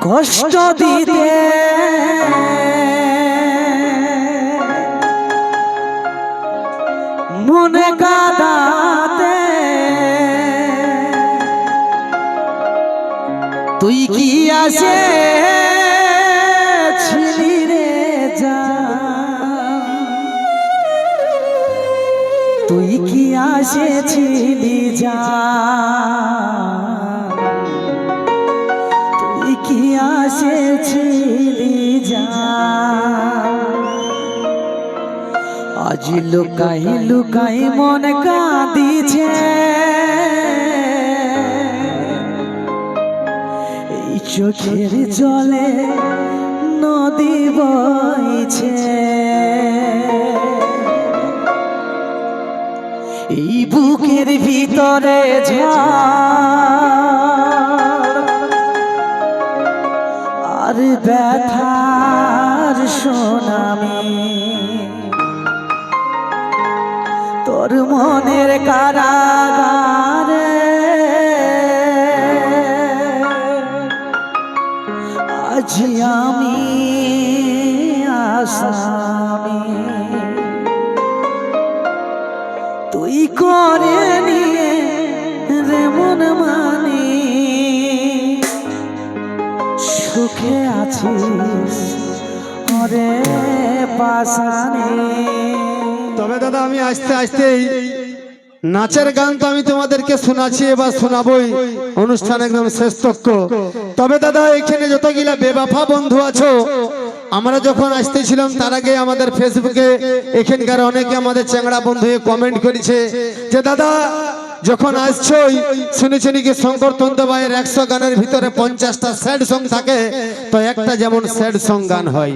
কষ্ট দিতে মনে কাঁদাতে তুই কি আসে ছিলি রে যা, তুই কি আসেছিলি যা, তুই কি আসেছিলি যা। আজ লুকাই লুকাই মন কাঁদিছে, এই চোখের জলে নদী বইছে, এই বুকের ভিতরে ঝড় আর ব্যথার সুনামি, তোর মনের কারাগারে আজ আমি আসামি, তুই করে নিয়ে রে মন মানি সুখে আছিস ওরে পাশানে। তবে দাদা আমি আস্তে আস্তে নাচের গান তো আমি তোমাদেরকে শোনাচ্ছি, এবার শোনাবই অনুষ্ঠান একদম শ্রেষ্ঠক্য। তবে দাদা এখানে যতগুলা বেবাফা বন্ধু আছো, আমরা যখন আসতেছিলাম তার আগে আমাদের ফেসবুকে এখানকার অনেকে আমাদের চ্যাংড়া বন্ধু কমেন্ট করেছে যে দাদা যখন আসছোই শুনেছি নাকি শঙ্কর তন্তবাইয়ের 100 গানের ভিতরে 50টা স্যাড সং থাকে, তো একটা যেমন স্যাড সং গান হয়।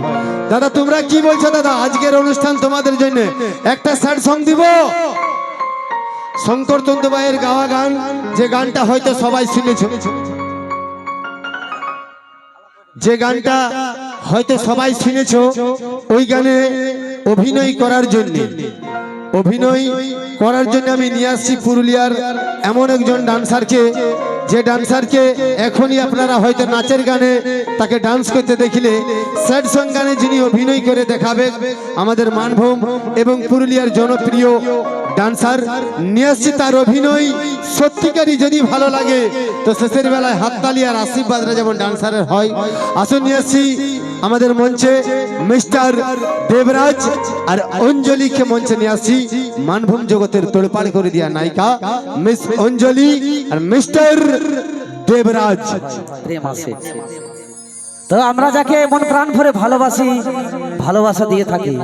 দাদা তোমরা কি বলছো দাদা, আজকের অনুষ্ঠান তোমাদের জন্য একটা স্যাড সং দিব? শঙ্কর তন্তবাইয়ের গাওয়া গান, যে গানটা হয়তো সবাই শুনেছো, যে গানটা হয়তো সবাই শুনেছো, ওই গানে অভিনয় করার জন্য আমি নিয়ে আসছি পুরুলিয়ার এমন একজন ডান্সারকে, যে ডান্সারকে এখনই আপনারা হয়তো নাচের গানে তাকে ডান্স করতে দেখলে স্যাড সং গানে যিনি অভিনয় করে দেখাবে আমাদের মানভূম এবং পুরুলিয়ার জনপ্রিয় ডান্সার নিয়ে আসছি। তার অভিনয় সত্যিকারই যদি ভালো লাগে তো শেষের বেলায় হাততালি আর আশীর্বাদরা যেমন ডান্সারের হয়। আসুন নিয়ে আসছি আমাদের মঞ্চে মিস্টার দেবরাজ আর অঞ্জলিকে মঞ্চে নিয়ে আসছি, মানভূম জগতের তোড়পাড় করে দিয়া নায়িকা মিস অঞ্জলি আর মিস্টার দেবরাজ। তো আমরা যাকে মন প্রাণ ভরে ভালোবাসি, ভালোবাসা দিয়ে থাকি,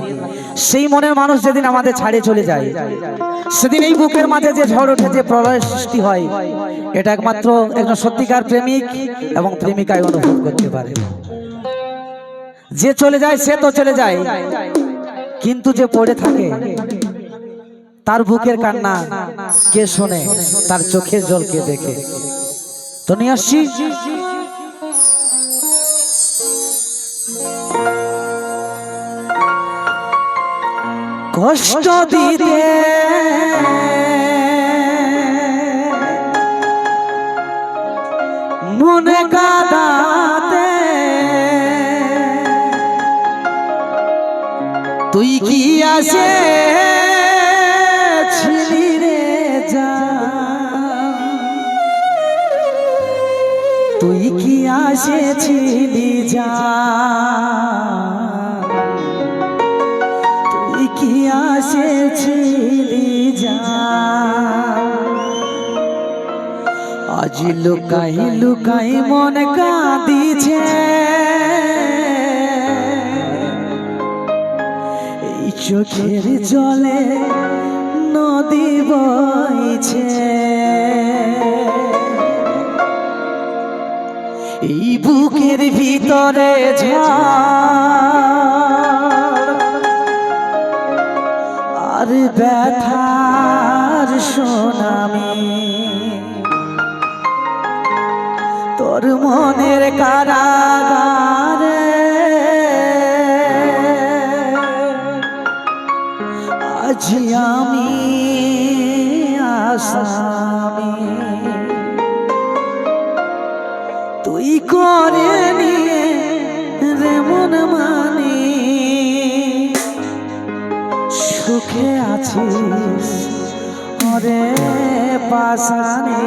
সেই মনের মানুষ যেদিন আমাদের ছাড়ে চলে যায়, সেদিন এই বুকের মাঝে যে ঝড় ওঠে, যে প্রলয় সৃষ্টি হয়, এটা একমাত্র একজন সত্যিকার প্রেমিক এবং প্রেমিকায় অনুভব করতে পারে। যে চলে যায় সে তো চলে যায়, কিন্তু যে পড়ে থাকে তার বুকের কান্না কে শোনে, তার চোখের জল কে দেখে। তো নিয়ে আসছি কষ্ট দিতে মনে কাঁদাতে তুই কি আসে ছিলি রে যা, তুই কি আসেছিলি যা, তুই কি আসেছিলি যা। আজ লুকাই লুকাই মন কাঁদিছে, এই চোখের জলে নদী বইছে, এই বুকের ভিতরে ঝড় আর ব্যথার সুনামি, তোর মনের কারাগারে আজ আমি আসামি, তুই তুই করে নিয়ে রে মন মানি সুখে আছিস ওরে পাশানে।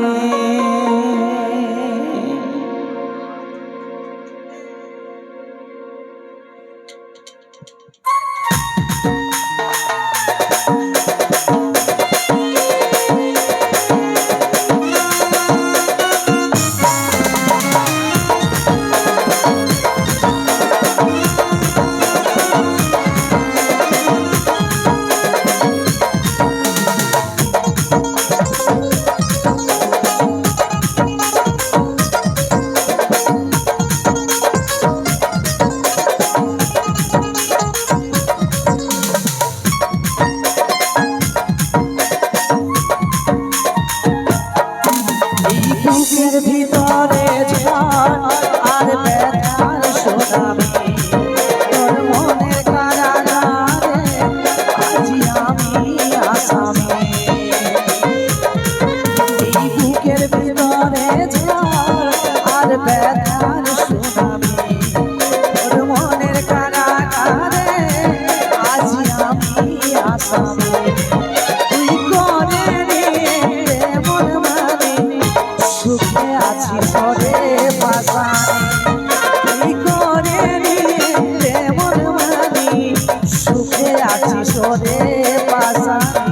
বুকের ভিতরে ঝড় আর ব্যথার সুনামি, তোর মনের কারাগারে আজি আমি আসামি। এই বুকের ভিতরে ঝড় আর ব্যথার সুনামি, তোর মনের কারাগারে আজি আমি আসামি। তুই করে নিয়ে মন মানি সুখে আছি সরে পাশানে। তুই করে নিয়ে মন মানি সুখে আছি সরে পাশানে।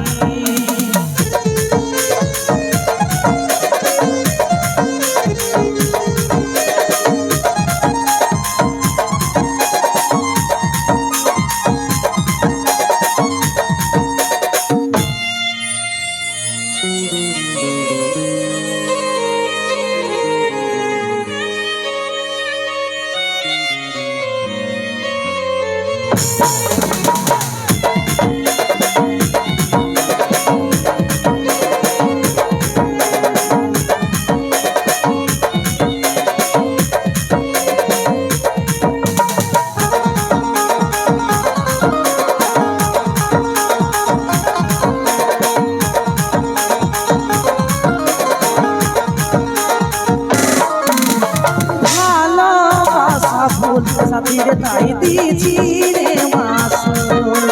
সাথীরে তাই দিয়েছি রে মাসুল,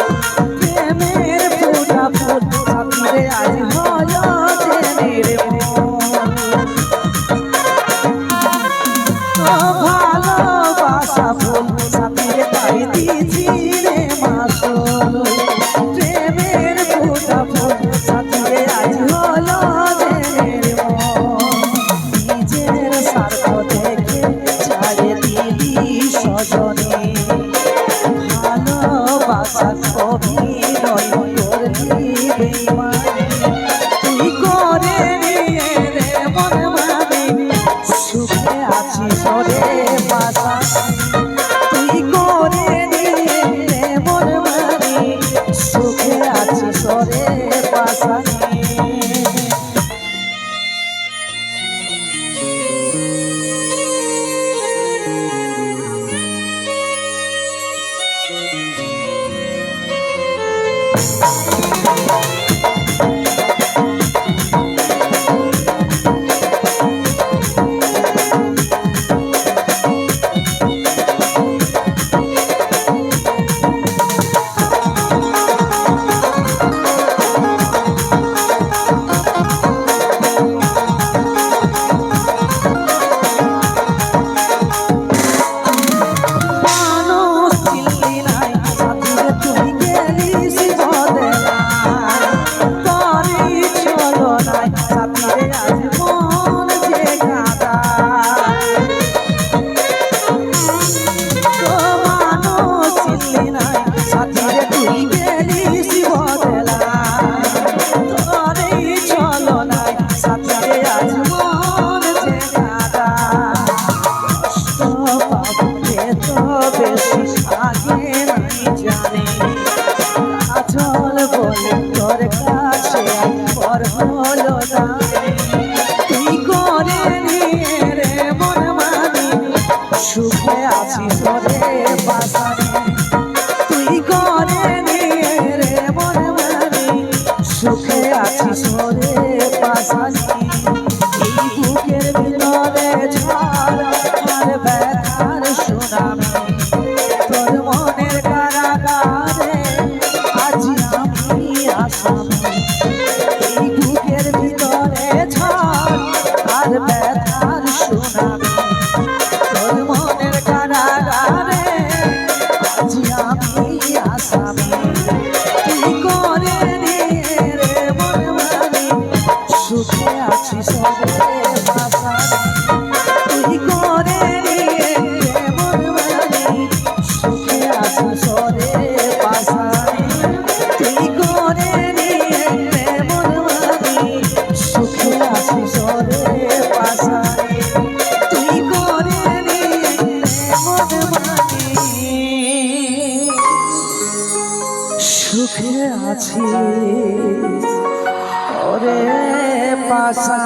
প্রেমের ফুটা ফুল সাথীরে আজ হলো ট্রেনের ভালোবাসা ফুল সাথীরে তাই দিয়েছি রে মাসুল, প্রেমের ফুটা ফুল সাথীরে আজ হলো ট্রেনের নিজের স্বার্থ দেখে ছাড়ে দিলি সজনে, ভালোবাসা অভিনয় করলি বেঈমানি। তুই করে নিয়ে রে মন মানি সুখে আছি সরে পাশানে। তুই করে নিয়ে রে মন মানি সুখে আছি সরে পাশানে। সুখে আছি সরে পাশানে। তুই করে নিয়ে রে মন মানি সুখে আছি সরে পাশানে। এই বুকের ভিতরে ঝড় আছি ওরে পাশা